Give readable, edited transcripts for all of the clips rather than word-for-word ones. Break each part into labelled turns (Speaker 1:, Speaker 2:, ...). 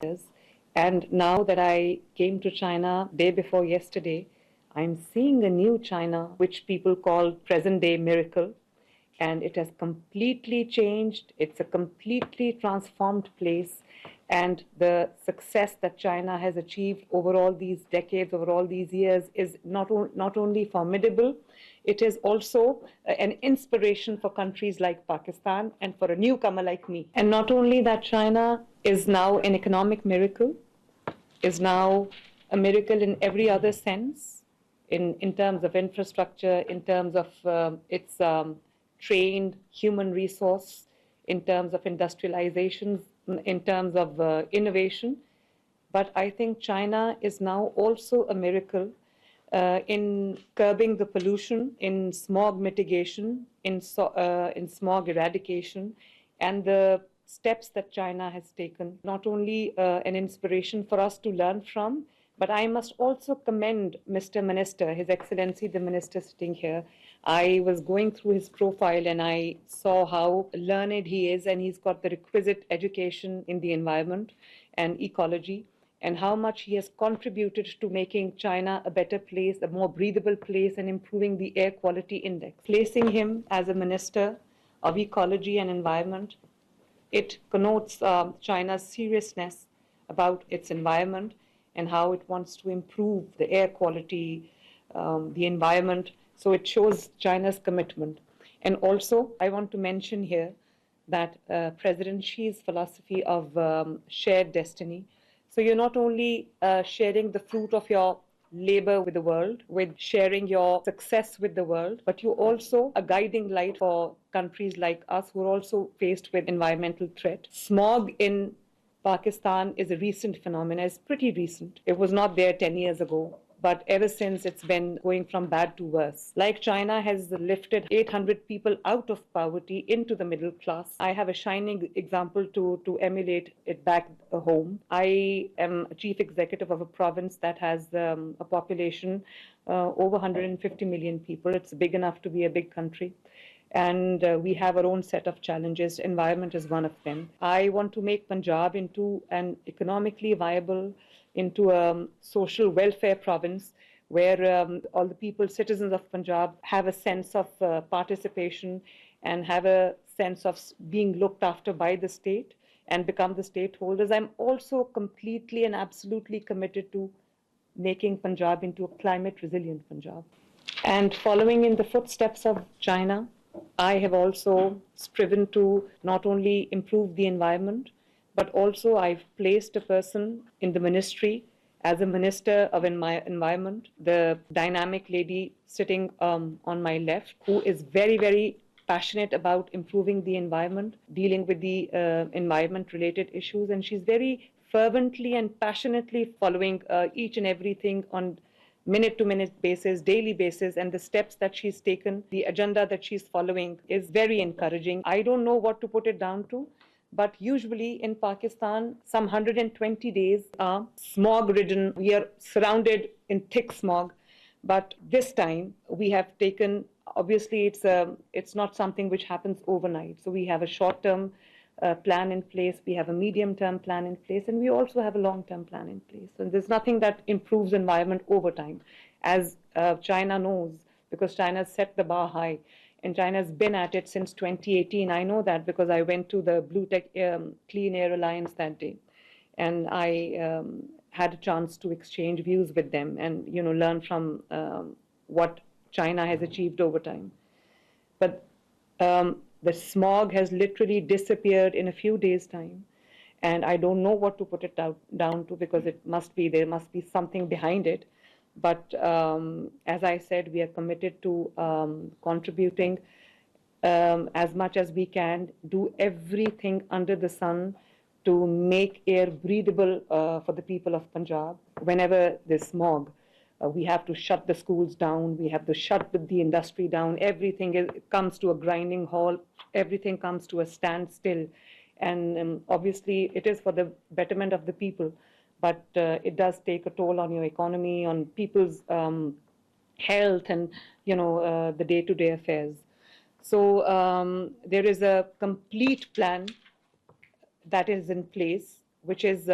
Speaker 1: years. And now that I came to China day before yesterday, I'm seeing a new China, which people call present day miracle. And it has completely changed. It's a completely transformed place. And the success that China has achieved over all these decades, over all these years, is not only formidable, it is also an inspiration for countries like Pakistan and for a newcomer like me. And not only that, China is now an economic miracle, is now a miracle in every other sense, in terms of infrastructure, in terms of its trained human resource, in terms of industrialization, in terms of innovation. But I think China is now also a miracle in curbing the pollution, in smog mitigation, in smog eradication, and the steps that China has taken, not only an inspiration for us to learn from, but I must also commend Mr. Minister, His Excellency the Minister sitting here. I was going through his profile and I saw how learned he is, and he's got the requisite education in the environment and ecology, and how much he has contributed to making China a better place, a more breathable place, and improving the air quality index. Placing him as a Minister of Ecology and Environment, it connotes China's seriousness about its environment and how it wants to improve the air quality, the environment. So it shows China's commitment. And also, I want to mention here that President Xi's philosophy of shared destiny. So you're not only sharing the fruit of your labor with the world, with sharing your success with the world, but you're also a guiding light for countries like us who are also faced with environmental threat. Smog in Pakistan is a recent phenomenon. It's pretty recent. It was not there 10 years ago, but ever since it's been going from bad to worse. Like China has lifted 800 people out of poverty into the middle class. I have a shining example to emulate it back home. I am a chief executive of a province that has a population over 150 million people. It's big enough to be a big country. And we have our own set of challenges. Environment is one of them. I want to make Punjab into an economically viable, into a social welfare province where all the people, citizens of Punjab, have a sense of participation and have a sense of being looked after by the state and become the stakeholders. I'm also completely and absolutely committed to making Punjab into a climate resilient Punjab. And following in the footsteps of China, I have also striven to not only improve the environment, but also I've placed a person in the ministry as a Minister of Environment, the dynamic lady sitting on my left, who is very, very passionate about improving the environment, dealing with the environment-related issues, and she's very fervently and passionately following each and everything on minute-to-minute basis, daily basis, and the steps that she's taken, the agenda that she's following is very encouraging. I don't know what to put it down to, but usually in Pakistan, some 120 days are smog-ridden. We are surrounded in thick smog, but this time we have taken, obviously it's not something which happens overnight. So we have a short-term plan in place, we have a medium-term plan in place, and we also have a long-term plan in place. And there's nothing that improves environment over time, as China knows, because China set the bar high, and China's been at it since 2018. I know that because I went to the Blue Tech Clean Air Alliance that day, and I had a chance to exchange views with them and learn from what China has achieved over time. But the smog has literally disappeared in a few days' time. And I don't know what to put it down to, because there must be something behind it. But as I said, we are committed to contributing as much as we can, do everything under the sun to make air breathable for the people of Punjab. Whenever there's smog, we have to shut the schools down, we have to shut the industry down, everything comes to a grinding halt, everything comes to a standstill. And obviously it is for the betterment of the people, but it does take a toll on your economy, on people's health and the day-to-day affairs. So there is a complete plan that is in place which is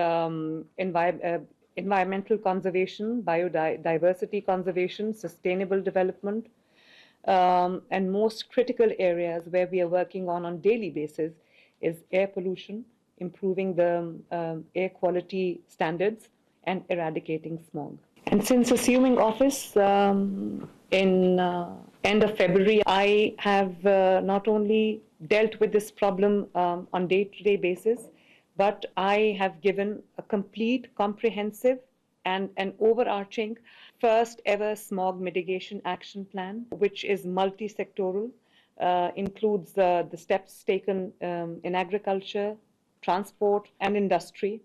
Speaker 1: environmental conservation, biodiversity conservation, sustainable development, and most critical areas where we are working on daily basis is air pollution, improving the air quality standards, and eradicating smog. And since assuming office in end of February, I have not only dealt with this problem on day-to-day basis, but I have given a complete, comprehensive, and an overarching first ever smog mitigation action plan, which is multi-sectoral, includes the steps taken in agriculture, transport, and industry.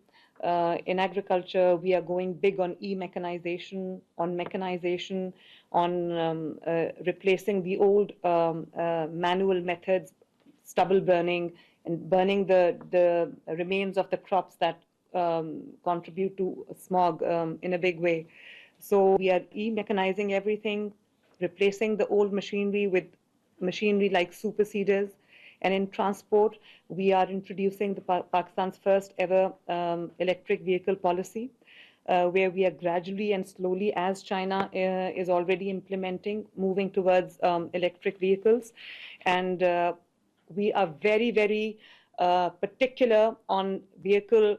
Speaker 1: In agriculture, we are going big on e-mechanization, on replacing the old manual methods, stubble burning, and burning the remains of the crops that contribute to smog in a big way. So we are e-mechanizing everything, replacing the old machinery with machinery like super seeders. And in transport, we are introducing Pakistan's first ever electric vehicle policy, where we are gradually and slowly, as China is already implementing, moving towards electric vehicles. And we are very, very particular on vehicle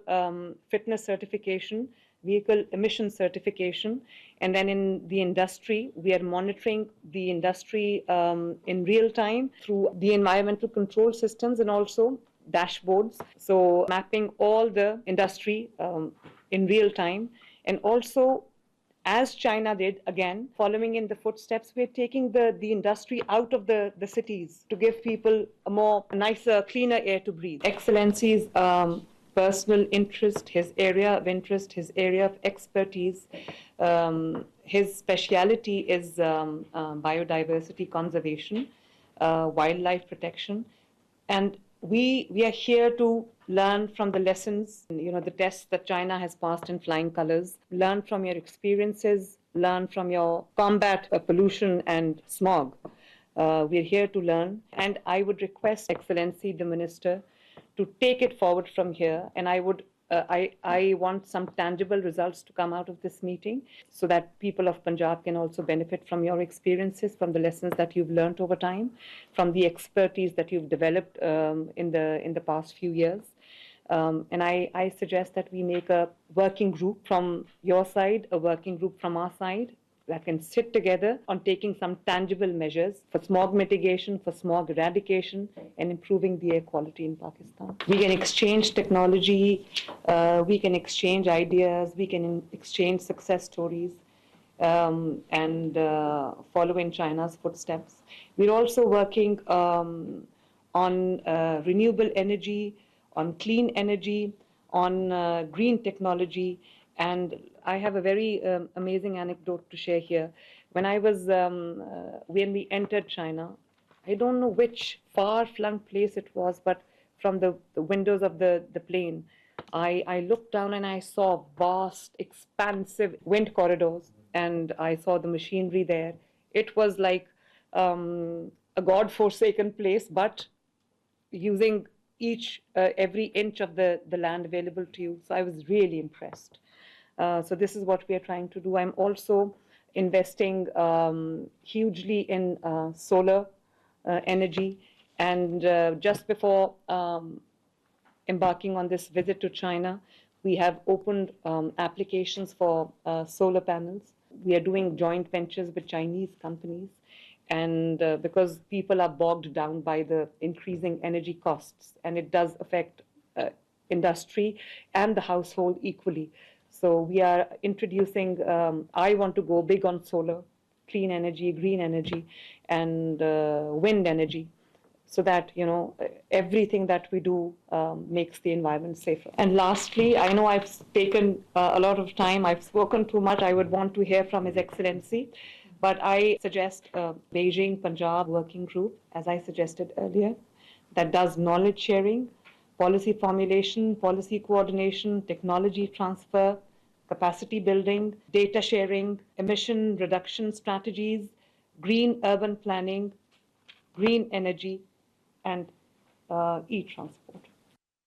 Speaker 1: fitness certification, vehicle emission certification. And then in the industry, we are monitoring the industry in real time through the environmental control systems and also dashboards. So mapping all the industry in real time. And also, as China did, again, following in the footsteps, we're taking the industry out of the cities to give people a more nicer, cleaner air to breathe. Excellency's personal interest, his area of interest, his area of expertise, his speciality is biodiversity conservation, wildlife protection. And we are here to learn from the lessons, the tests that China has passed in flying colors, learn from your experiences, learn from your combat pollution and smog. We're here to learn. And I would request Excellency, the Minister, to take it forward from here. And I want some tangible results to come out of this meeting so that people of Punjab can also benefit from your experiences, from the lessons that you've learned over time, from the expertise that you've developed in the past few years. And I suggest that we make a working group from your side, a working group from our side, that can sit together on taking some tangible measures for smog mitigation, for smog eradication, and improving the air quality in Pakistan. We can exchange technology, we can exchange ideas, we can exchange success stories, and follow in China's footsteps. We're also working on renewable energy, on clean energy, on green technology. And I have a very amazing anecdote to share here. When we entered China, I don't know which far-flung place it was, but from the windows of the plane, I looked down and I saw vast, expansive wind corridors, and I saw the machinery there. It was like a God-forsaken place, but using every inch of the land available to you. So I was really impressed. So this is what we are trying to do. I'm also investing hugely in solar energy. And just before embarking on this visit to China, we have opened applications for solar panels. We are doing joint ventures with Chinese companies. And because people are bogged down by the increasing energy costs, and it does affect industry and the household equally. So we are introducing, I want to go big on solar, clean energy, green energy, and wind energy, so that, everything that we do makes the environment safer. And lastly, I know I've taken a lot of time, I've spoken too much, I would want to hear from His Excellency. But I suggest a Beijing Punjab working group, as I suggested earlier, that does knowledge sharing, policy formulation, policy coordination, technology transfer, capacity building, data sharing, emission reduction strategies, green urban planning, green energy, and e-transport.